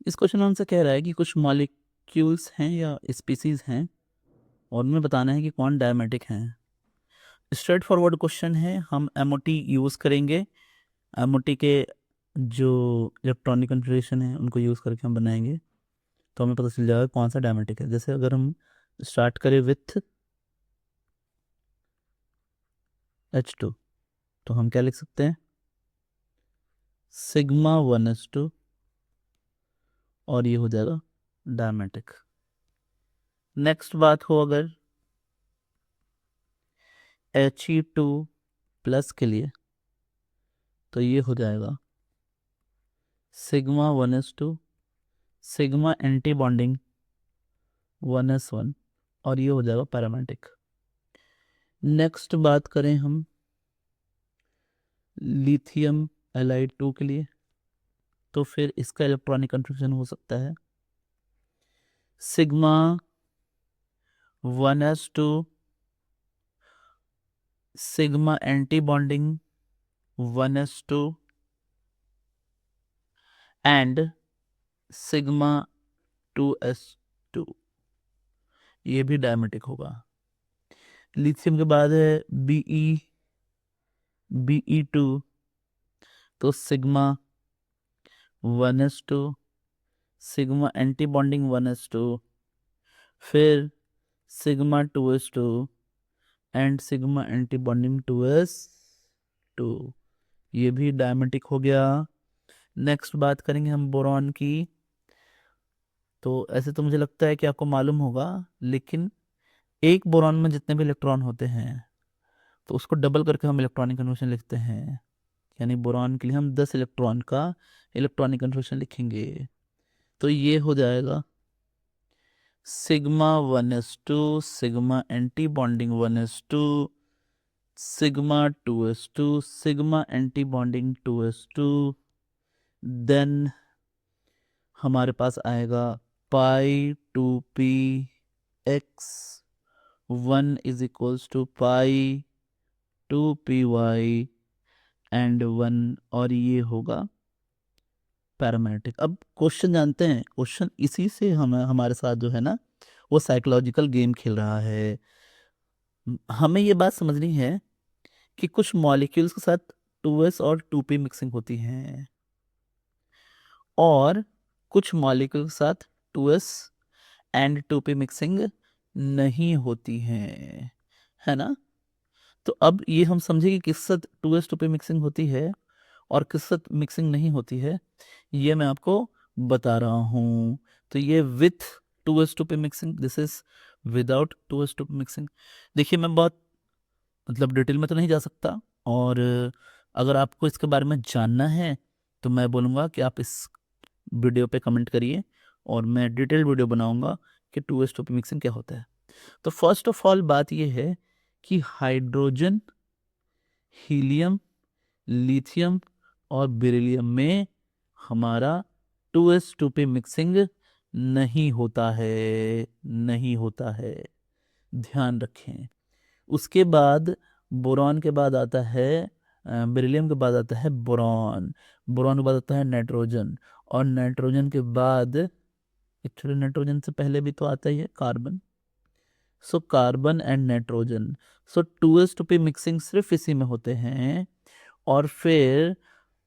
इस question answer कह रहा है कि कुछ मॉलिक्यूल्स हैं या स्पीसीज हैं और उनमें बताना है कि कौन डायमेटिक हैं। स्ट्रेट फॉरवर्ड क्वेश्चन है, हम एमओटी यूज़ करेंगे। एमओटी के जो इलेक्ट्रॉनिक कन्फिग्रेशन है उनको यूज़ करके हम बनाएंगे, तो हमें पता चल जाएगा कौन सा डायमेटिक है। जैसे अगर हम स्टार्ट करें विथ H2, तो हम क्या लिख सकते हैं, सिग्मा 1s2, और ये हो जाएगा डायमेटिक। नेक्स्ट बात हो अगर He2 प्लस के लिए, तो ये हो जाएगा sigma 1s2 sigma anti bonding 1s1, और ये हो जाएगा पैरामेटिक। नेक्स्ट बात करें हम लिथियम एलाइड 2 के लिए, तो फिर इसका इलेक्ट्रॉनिक कन्फिग्रेशन हो सकता है sigma 1s2 sigma anti bonding 1s2 and sigma 2s2, ये भी डायमेटिक होगा। लिथियम के बाद है Be2, तो sigma 1s2 sigma anti bonding 1s2, फिर sigma 2s2 and sigma anti bonding 2s2, ये भी डायमेटिक हो गया। नेक्स्ट बात करेंगे हम बोरॉन की। तो ऐसे तो मुझे लगता है कि आपको मालूम होगा, लेकिन एक बोरॉन में जितने भी इलेक्ट्रॉन होते हैं तो उसको डबल करके हम इलेक्ट्रॉनिक कन्फर्मेशन लिखते हैं। यानी बोरॉन के लिए हम 10 इलेक्ट्रॉन का इलेक्ट्रॉनिक कन्फर्मेशन लिखेंगे, तो ये हो जाएगा sigma 1s2 sigma anti bonding 1s2 sigma 2s2 sigma anti bonding 2s2, then हमारे पास आएगा pi 2p x 1 is equals to pi 2py and 1, और ये होगा पैरामेट्रिक। अब क्वेश्चन जानते हैं, क्वेश्चन इसी से हम हमारे साथ जो है ना वो साइकोलॉजिकल गेम खेल रहा है। हमें ये बात समझनी है कि कुछ मॉलिक्यूल्स के साथ 2s और 2p मिक्सिंग होती है और कुछ मॉलिक्यूल के साथ 2s एंड 2p मिक्सिंग नहीं होती है ना। तो अब ये हम समझे कि किस साथ 2s 2p मिक्सिंग होती है और किस साथ मिक्सिंग नहीं होती है, ये मैं आपको बता रहा हूँ। तो ये with 2s 2p mixing, this is without 2s 2p mixing. देखिए मैं बहुत मतलब डिटेल में तो नहीं जा सकता, और अगर आपको इसके बारे में जानना है तो मैं बोलूँगा कि आप इस वीडियो पे कमेंट करिए और मैं डिटेल वीडियो बनाऊंगा कि 2s 2p मिक्सिंग क्या होता है। तो फर्स्ट ऑफ ऑल बात ये है कि हाइड्रोजन, हीलियम, लिथियम और बेरिलियम में हमारा 2s 2p मिक्सिंग नहीं होता है, नहीं होता है, ध्यान रखें। उसके बाद बोरॉन के बाद आता है बेरिलियम के बाद आता है बोरॉन, बोरॉन के बाद आता है नाइट्रोजन, और नाइट्रोजन के बाद एक्चुअली नाइट्रोजन से पहले भी तो आता ही है carbon. So carbon and nitrogen, so 2s 2p mixing सिर्फ इसी में होते हैं। और फिर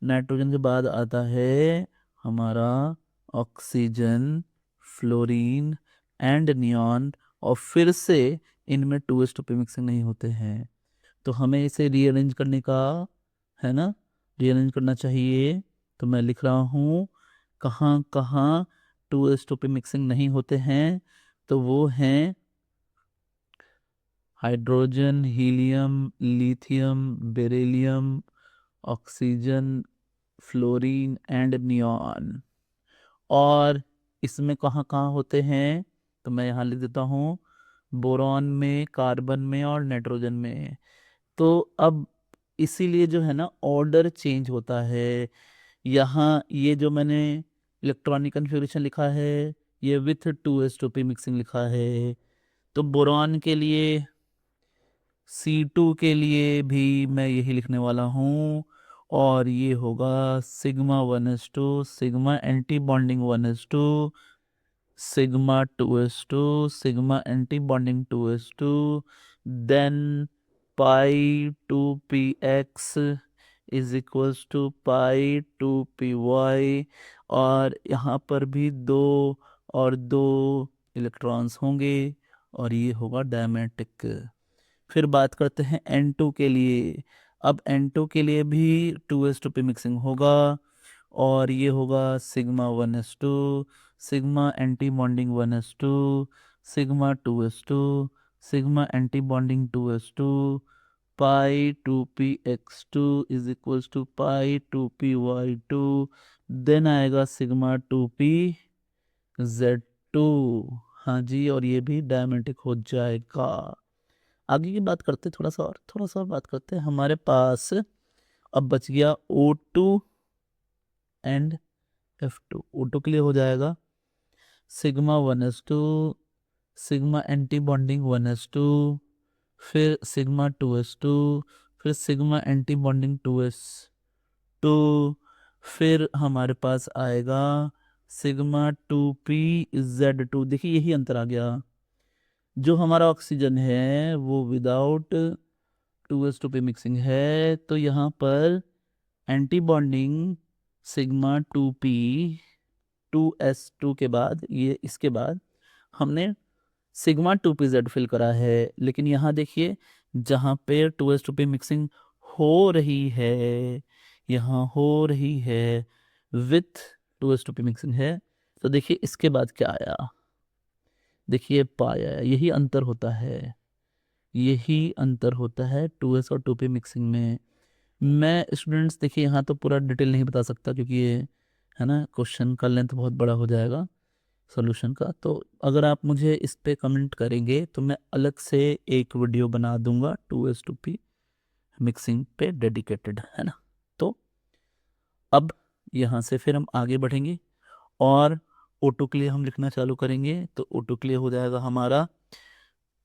नाइट्रोजन के बाद आता है हमारा ऑक्सीजन, फ्लोरीन एंड नियॉन, और फिर से इनमें 2s 2p मिक्सिंग नहीं होते हैं। तो हमें इसे रीअरेंज करने का है ना, रीअरेंज करना चाहिए। तो मैं लिख रहा हूँ कहाँ कहाँ 2s 2p मिक्सिंग नहीं होते हैं, तो वो हैं hydrogen, helium, lithium, beryllium, oxygen, fluorine and neon. और इसमें कहाँ कहाँ होते हैं, तो मैं यहाँ लिख देता हूँ बोरॉन में, कार्बन में और नाइट्रोजन में। तो अब इसीलिए जो है ना ऑर्डर चेंज होता है। यहाँ ये जो मैंने इलेक्ट्रॉनिक कन्फिग्रेशन लिखा है ये विथ 2s 2p मिक्सिंग लिखा है। तो बोरॉन के लिए C2 के लिए भी मैं यही लिखने वाला हूँ, और ये होगा sigma 1s2 sigma anti bonding 1s2 sigma 2s2 sigma anti bonding 2s2 then pi 2px is equals to pi 2py और यहाँ पर भी दो और दो इलेक्ट्रॉन्स होंगे और ये होगा डायमेटिक। फिर बात करते हैं N2 के लिए। अब N2 के लिए भी 2s2 पे मिक्सिंग होगा और ये होगा sigma 1s2 sigma anti bonding 1s2 sigma 2s2 sigma anti bonding 2s2 pi 2px2 is equals to pi 2py2 then आएगा सिग्मा 2pz2। हाँ जी, और ये भी डायमेटिक हो जाएगा। आगे की बात करते हैं, थोड़ा सा और बात करते हैं। हमारे पास अब बच गया O2 एंड F2। O2 के लिए हो जाएगा sigma 1s2 sigma anti bonding 1s2 फिर सिग्मा 2s2 फिर सिग्मा एंटी बॉन्डिंग 2s2 फिर हमारे पास आएगा सिग्मा 2pz2। देखिए यही अंतर आ गया। जो हमारा ऑक्सीजन है वो विदाउट 2s2 पे मिक्सिंग है, तो यहाँ पर anti bonding sigma 2p 2s2 के बाद ये इसके बाद हमने सिग्मा 2pz फिल करा है। लेकिन यहाँ देखिए जहाँ पे 2s2 पे मिक्सिंग हो रही है, यहाँ हो रही है विथ 2s2 पे मिक्सिंग है, तो देखिए इसके बाद क्या आया, देखिए पाया। यही अंतर होता है, यही अंतर होता है 2s और 2p मिक्सिंग में। मैं स्टूडेंट्स देखिए यहाँ तो पूरा डिटेल नहीं बता सकता क्योंकि ये है ना क्वेश्चन का लेंथ बहुत बड़ा हो जाएगा सॉल्यूशन का। तो अगर आप मुझे इस पे कमेंट करेंगे तो मैं अलग से एक वीडियो बना दूंगा 2s2p मिक्सिंग पे डेडिकेटेड, है ना। तो अब यहाँ से फिर हम आगे बढ़ेंगे और O2 के लिए हम लिखना चालू करेंगे। तो O2 के लिए हो जाएगा हमारा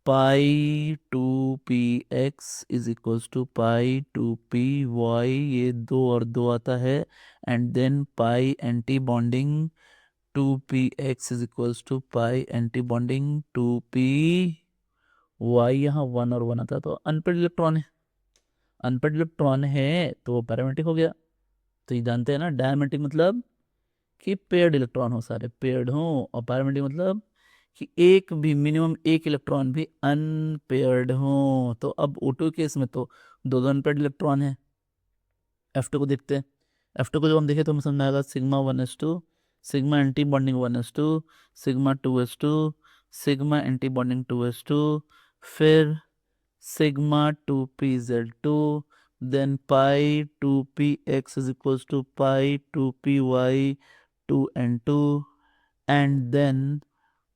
pi 2px is equals to pi 2py, ये दो और दो आता है, and then pi anti bonding 2px is equals to pi anti bonding 2py। यहाँ वन और वन आता है तो अनपेड इलेक्ट्रॉन है, अनपेड इलेक्ट्रॉन है तो वो पैरामेटिक हो गया। तो ये जानते हैं ना, डायमेटिक मतलब कि पेयर्ड इलेक्ट्रॉन हो, सारे पेयर्ड हो, और पैरामेटिक मतलब कि एक भी मिनिमम एक इलेक्ट्रॉन भी अनपेयर्ड हो। तो अब O2 केस में तो दो दो अनपेयर्ड इलेक्ट्रॉन है। F2 को देखते हैं। F2 को जब हम देखें तो हमें समझ में आएगा sigma 1s2 sigma anti bonding 1s2 sigma 2s2 sigma anti bonding 2s2 फिर sigma 2pz2 then pi 2px is equals to pi 2py 2n2 and then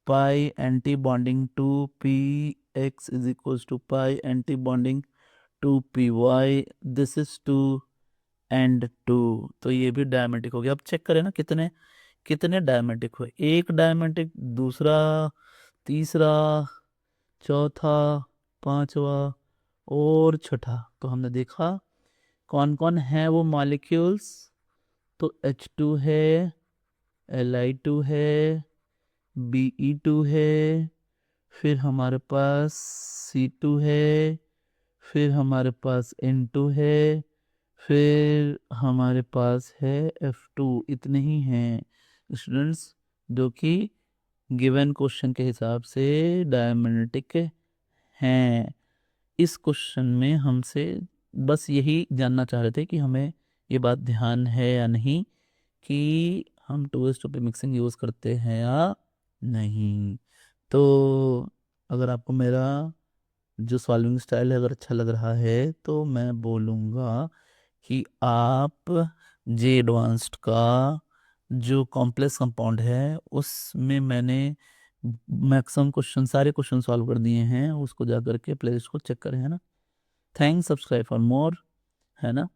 pi anti-bonding 2px is equals to pi anti-bonding 2py, this is 2 and 2। तो ये भी डायमेटिक हो गया। अब check करें ना कितने कितने डायमेटिक हुए, एक डायमेटिक, दूसरा, तीसरा, चौथा, पांचवा और छठा। तो हमने देखा कौन कौन है वो मॉलिक्यूल्स। तो H2 है, Li2 है, Be2 है, फिर हमारे पास C2 है, फिर हमारे पास N2 है, फिर हमारे पास है F2। इतने ही हैं स्टूडेंट्स जो कि गिवन क्वेश्चन के हिसाब से डायमेटिक हैं। इस क्वेश्चन में हमसे बस यही जानना चाह रहे थे कि हमें ये बात ध्यान है या नहीं कि हम 2s2 पे मिक्सिंग यूज़ करते हैं या नहीं। तो अगर आपको मेरा जो सॉल्विंग स्टाइल है अगर अच्छा लग रहा है तो मैं बोलूँगा कि आप जे एडवांस्ड का जो कॉम्प्लेक्स कंपाउंड है उसमें मैंने मैक्सिमम क्वेश्चन, सारे क्वेश्चन सॉल्व कर दिए हैं, उसको जा करके प्लेलिस्ट को चेक करें, है ना। थैंक्स, सब्सक्राइब फॉर मोर, है ना।